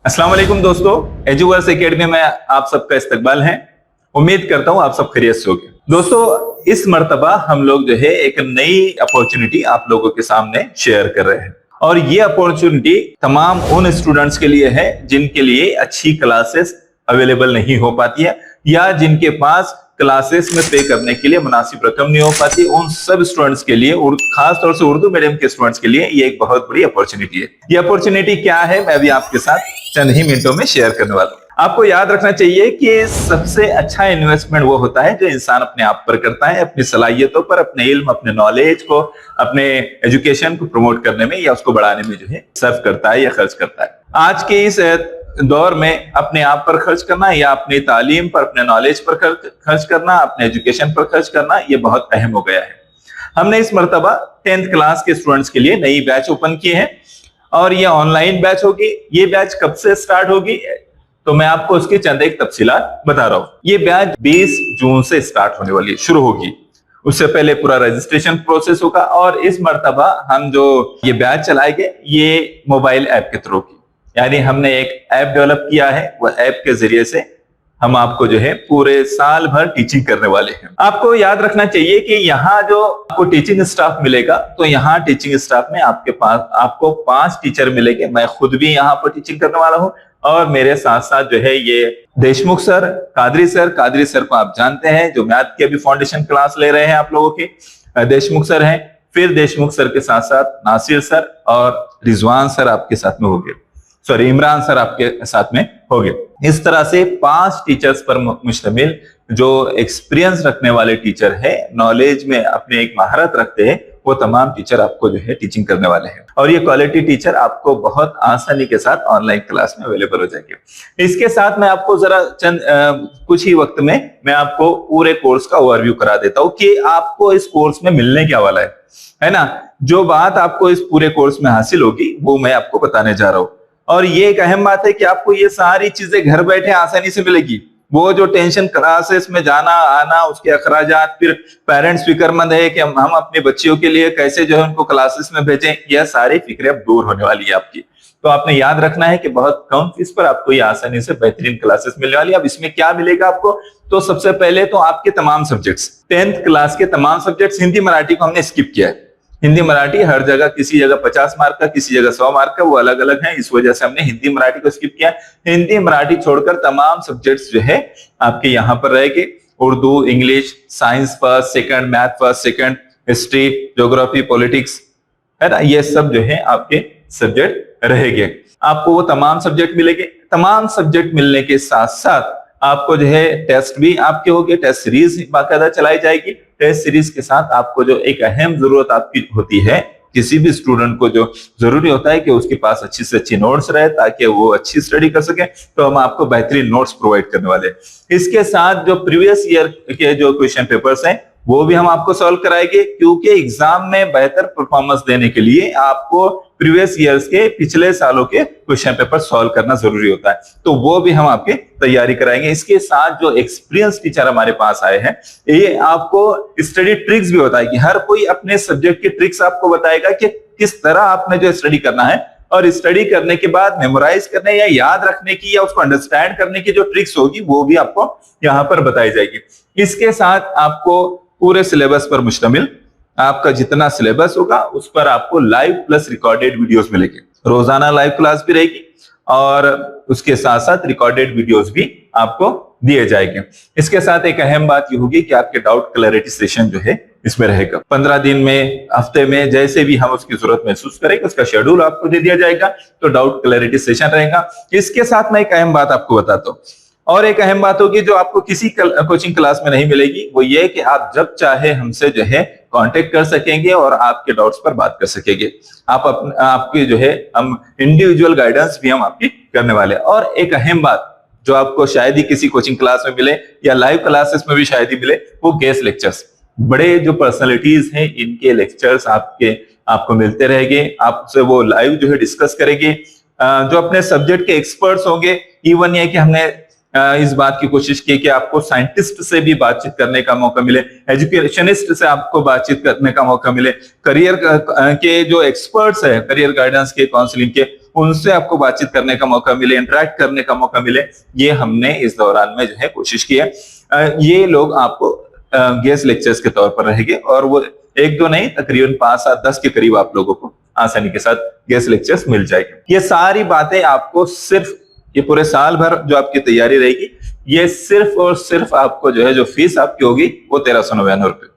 अस्सलाम वालेकुम दोस्तों, एजुवर्स एकेडमी में आप सबका इस्तकबाल है। उम्मीद करता हूं आप सब खैरियत से होंगे। दोस्तों, इस मर्तबा हम लोग जो है एक नई अपॉर्चुनिटी आप लोगों के सामने शेयर कर रहे हैं और ये अपॉर्चुनिटी तमाम उन स्टूडेंट्स के लिए है जिनके लिए अच्छी क्लासेस अवेलेबल नहीं हो पाती है या जिनके पास क्लासेस में पे करने के लिए मुनासिब रकम नहीं हो पाती। उन सब स्टूडेंट्स के लिए, खास तौर से उर्दू मीडियम के स्टूडेंट्स के लिए ये एक बहुत बड़ी अपॉर्चुनिटी है। ये अपॉर्चुनिटी क्या है, मैं भी आपके साथ चंद ही मिनटों में शेयर करने वाला हूं। आपको याद रखना चाहिए कि सबसे अच्छा इन्वेस्टमेंट वो होता है जो इंसान अपने आप पर करता है, अपनी सलाहियतों पर, अपने इल्म, अपने नॉलेज को, अपने एजुकेशन को प्रमोट करने में या उसको बढ़ाने में जो है सर्व करता है या खर्च करता है। आज के इस दौर में अपने आप पर खर्च करना या अपनी तालीम पर, अपने नॉलेज पर खर्च करना, अपने एजुकेशन पर खर्च करना, ये बहुत अहम हो गया है। हमने इस मर्तबा 10th क्लास के स्टूडेंट्स के लिए नई बैच ओपन की है और ये ऑनलाइन बैच होगी। ये बैच कब से स्टार्ट होगी तो मैं आपको उसकी चंद एक तफसीलात बता रहा हूं। ये बैच 20 जून से स्टार्ट होने वाली है, शुरू होगी। उससे पहले पूरा रजिस्ट्रेशन प्रोसेस होगा और इस मर्तबा हम जो ये बैच चलाएंगे ये मोबाइल ऐप के थ्रू की, यानी हमने एक ऐप डेवलप किया है। वह ऐप के जरिए से हम आपको जो है पूरे साल भर टीचिंग करने वाले हैं। आपको याद रखना चाहिए कि यहाँ जो आपको टीचिंग स्टाफ मिलेगा, तो यहाँ टीचिंग स्टाफ में आपको 5 टीचर मिलेंगे। मैं खुद भी यहाँ पर टीचिंग करने वाला हूँ और मेरे साथ साथ जो है ये देशमुख सर, कादरी सर को आप जानते हैं, जो मैथ की अभी फाउंडेशन क्लास ले रहे हैं आप लोगों की, देशमुख सर हैं। फिर देशमुख सर के साथ साथ नासिर सर और रिजवान सर आपके साथ में होंगे, इमरान सर आपके साथ में होंगे। इस तरह से 5 टीचर्स पर मुश्तमिल जो एक्सपीरियंस रखने वाले टीचर है, नॉलेज में अपने एक महारत रखते हैं, वो तमाम टीचर आपको जो है टीचिंग करने वाले हैं और ये क्वालिटी टीचर आपको बहुत आसानी के साथ ऑनलाइन क्लास में अवेलेबल हो जाएंगे। इसके साथ मैं आपको जरा कुछ ही वक्त में मैं आपको पूरे कोर्स का ओवरव्यू करा देता हूं कि आपको इस कोर्स में मिलने क्या वाला है ना। जो बात आपको इस पूरे कोर्स में हासिल होगी वो मैं आपको बताने जा रहा हूं और ये एक अहम बात है कि आपको ये सारी चीजें घर बैठे आसानी से मिलेगी। वो जो टेंशन क्लासेस में जाना आना, उसके अखराजात, फिर पेरेंट्स फिक्रमंद है कि हम अपने बच्चियों के लिए कैसे जो है उनको क्लासेस में भेजें, यह सारी फिक्रें अब दूर होने वाली है आपकी। तो आपने याद रखना है कि बहुत कम फीस पर आपको ये आसानी से बेहतरीन क्लासेस मिलने वाली है। अब इसमें क्या मिलेगा आपको, तो सबसे पहले तो आपके तमाम सब्जेक्ट्स, 10th क्लास के तमाम सब्जेक्ट्स, हिंदी मराठी को हमने स्किप किया है। हिंदी मराठी हर जगह, किसी जगह 50 मार्क का, किसी जगह 100 मार्क का, वो अलग अलग है, इस वजह से हमने हिंदी मराठी को स्किप किया। हिंदी मराठी छोड़कर तमाम सब्जेक्ट्स जो है आपके यहाँ पर रहेंगे। Urdu, English, science first second, math first second, history, geography, politics, है ना, ये सब जो है आपके सब्जेक्ट रहेंगे। आपको वो तमाम सब्जेक्ट मिलेंगे। तमाम सब्जेक्ट मिलने के साथ साथ आपको जो है टेस्ट भी आपके होंगे, टेस्ट सीरीज बाकायदा चलाई जाएगी। टेस्ट सीरीज के साथ आपको जो एक अहम जरूरत आपकी होती है, किसी भी स्टूडेंट को जो जरूरी होता है कि उसके पास अच्छी से अच्छी नोट्स रहे ताकि वो अच्छी स्टडी कर सके, तो हम आपको बेहतरीन नोट्स प्रोवाइड करने वाले हैं। इसके साथ जो प्रीवियस ईयर के जो क्वेश्चन पेपर्स हैं वो भी हम आपको सॉल्व कराएंगे, क्योंकि एग्जाम में बेहतर परफॉर्मेंस देने के लिए आपको प्रीवियस ईयर्स के, पिछले सालों के क्वेश्चन पेपर सॉल्व करना जरूरी होता है, तो वो भी हम आपके तैयारी कराएंगे। इसके साथ जो एक्सपीरियंस टीचर हमारे पास आए हैं, ये आपको स्टडी ट्रिक्स भी होता है कि हर कोई अपने सब्जेक्ट की ट्रिक्स आपको बताएगा कि किस तरह आपने जो स्टडी करना है और स्टडी करने के बाद मेमोराइज करने या याद रखने की या उसको अंडरस्टैंड करने की जो ट्रिक्स होगी वो भी आपको यहाँ पर बताई जाएगी। इसके साथ आपको पूरे सिलेबस पर मुश्तमिल आपका जितना सिलेबस होगा उस पर आपको लाइव प्लस रिकॉर्डेड वीडियोस मिलेंगे। रोजाना लाइव क्लास भी रहेगी और उसके साथ साथ रिकॉर्डेड वीडियोस भी आपको दिए जाएंगे। इसके साथ एक अहम बात ये होगी कि आपके डाउट क्लैरिटी सेशन जो है इसमें रहेगा। 15 दिन में, हफ्ते में, जैसे भी हम उसकी जरूरत महसूस करेंगे उसका शेड्यूल आपको दे दिया जाएगा, तो डाउट क्लैरिटी सेशन रहेगा। इसके साथ मैं एक अहम बात आपको बताता हूँ, और एक अहम बात होगी जो आपको किसी कोचिंग क्लास में नहीं मिलेगी, वो ये कि आप जब चाहे हमसे जो है कांटेक्ट कर सकेंगे और आपके डाउट्स पर बात कर सकेंगे। आपकी जो है हम इंडिविजुअल गाइडेंस भी हम आपकी करने वाले हैं। और एक अहम बात जो आपको शायद ही किसी कोचिंग क्लास में मिले या लाइव क्लासेस में भी शायद ही मिले, वो गेस्ट लेक्चर्स। बड़े जो पर्सनालिटीज हैं इनके लेक्चर्स आपको मिलते रहेंगे, आपसे वो लाइव जो है डिस्कस करेंगे। जो अपने सब्जेक्ट के एक्सपर्ट्स होंगे, इवन ये कि हमने इस बात की कोशिश की कि आपको साइंटिस्ट से भी बातचीत करने का मौका मिले, एजुकेशनिस्ट से आपको बातचीत करने का मौका मिले, करियर के जो एक्सपर्ट्स है, करियर गाइडेंस के, काउंसलिंग के, उनसे आपको बातचीत करने का मौका मिले, इंटरेक्ट करने का मौका मिले। ये हमने इस दौरान में जो है कोशिश की है। ये लोग आपको गेस्ट लेक्चर्स के तौर पर रहेंगे और वो एक दो नहीं, तकरीबन 5, 7, 10 के करीब आप लोगों को आसानी के साथ गेस्ट लेक्चर्स मिल जाएंगे। ये सारी बातें आपको सिर्फ ये पूरे साल भर जो आपकी तैयारी रहेगी, ये सिर्फ और सिर्फ आपको जो है जो फीस आपकी होगी वो 1399 रुपए।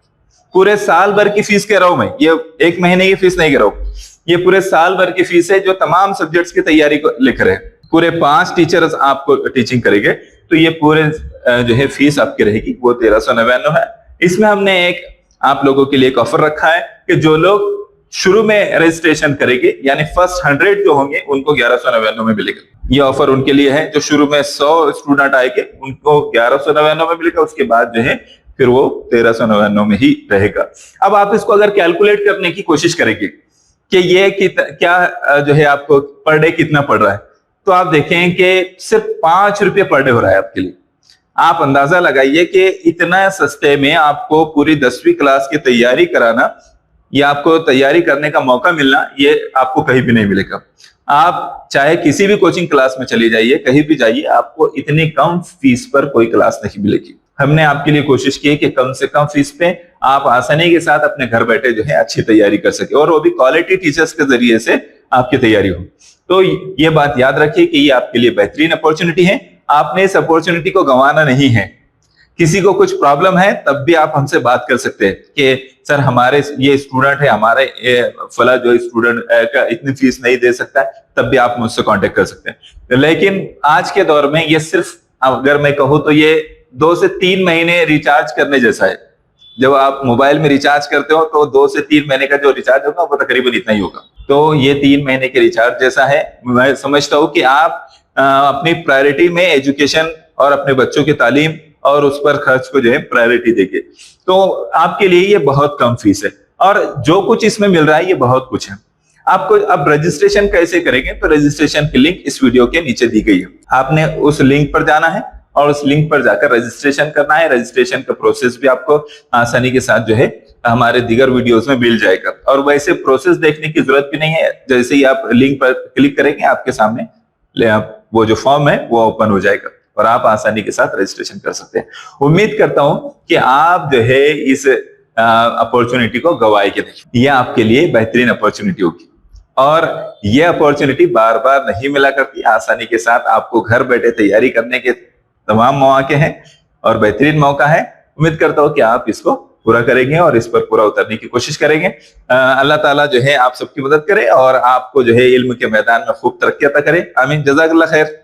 पूरे साल भर की फीस कह रहा हूं मैं, ये एक महीने की फीस नहीं कह रहा हूं, ये पूरे साल भर की फीस है जो तमाम सब्जेक्ट्स की तैयारी को लिख रहे हैं। पूरे 5 टीचर्स आपको टीचिंग करेंगे, तो ये पूरे जो है फीस आपकी रहेगी वो 1399 है। इसमें हमने एक आप लोगों के लिए एक ऑफर रखा है कि जो लोग शुरू में रजिस्ट्रेशन करेंगे, यानी फर्स्ट 100 जो होंगे उनको 1199 में मिलेगा। ये ऑफर उनके लिए है जो शुरू में 100 स्टूडेंट आएंगे उनको 1199 में मिलेगा, उसके बाद जो है फिर वो 1399 में ही रहेगा। अब आप इसको अगर कैलकुलेट करने की कोशिश करेंगे कि ये क्या जो है आपको पर डे कितना पड़ रहा है, तो आप देखें कि सिर्फ 5 रुपये पर डे हो रहा है आपके लिए। आप अंदाजा लगाइए कि इतना सस्ते में आपको पूरी 10वीं क्लास की तैयारी कराना, या आपको तैयारी करने का मौका मिलना, ये आपको कहीं भी नहीं मिलेगा। आप चाहे किसी भी कोचिंग क्लास में चले जाइए, कहीं भी जाइए, आपको इतनी कम फीस पर कोई क्लास नहीं मिलेगी। हमने आपके लिए कोशिश की कि कम से कम फीस पे आप आसानी के साथ अपने घर बैठे जो है अच्छी तैयारी कर सके, और वो भी क्वालिटी टीचर्स के जरिए से आपकी तैयारी हो। तो ये बात याद रखिए कि ये आपके लिए बेहतरीन अपॉर्चुनिटी है, आपने इस अपॉर्चुनिटी को गंवाना नहीं है। किसी को कुछ प्रॉब्लम है तब भी आप हमसे बात कर सकते हैं कि सर हमारे ये स्टूडेंट है, हमारे फला जो स्टूडेंट का इतनी फीस नहीं दे सकता है, तब भी आप मुझसे कांटेक्ट कर सकते हैं। लेकिन आज के दौर में ये सिर्फ, अगर मैं कहूँ तो ये 2 से 3 महीने रिचार्ज करने जैसा है। जब आप मोबाइल में रिचार्ज करते हो तो 2 से 3 महीने का जो रिचार्ज होगा वो तकरीबन इतना ही होगा। तो ये 3 महीने के रिचार्ज जैसा है। मैं समझता हूँ कि आप अपनी प्रायोरिटी में एजुकेशन और अपने बच्चों की तालीम और उस पर खर्च को जो है प्रायोरिटी देके, तो आपके लिए ये बहुत कम फीस है, और जो कुछ इसमें मिल रहा है ये बहुत कुछ है। आपको अब रजिस्ट्रेशन कैसे करेंगे, तो रजिस्ट्रेशन की लिंक इस वीडियो के नीचे दी गई है। आपने उस लिंक पर जाना है और उस लिंक पर जाकर रजिस्ट्रेशन करना है। रजिस्ट्रेशन का प्रोसेस भी आपको आसानी के साथ जो है हमारे दीगर वीडियोस में मिल जाएगा, और वैसे प्रोसेस देखने की जरूरत भी नहीं है। जैसे ही आप लिंक पर क्लिक करेंगे आपके सामने वो जो फॉर्म है वो ओपन हो जाएगा और आप आसानी के साथ रजिस्ट्रेशन कर सकते हैं। उम्मीद करता हूं कि आप जो है इस अपॉर्चुनिटी को गवाएंगे नहीं। ये आपके लिए बेहतरीन अपॉर्चुनिटी होगी, और ये अपॉर्चुनिटी बार बार नहीं मिला करती। आसानी के साथ आपको घर बैठे तैयारी करने के तमाम मौके हैं और बेहतरीन मौका है। उम्मीद करता हूं कि आप इसको पूरा करेंगे और इस पर पूरा उतरने की कोशिश करेंगे। अल्लाह ताला जो है आप सबकी मदद करे और आपको जो है इल्म के मैदान में खूब तरक्की अता करे। आमीन। जज़ाकल्लाह खैर।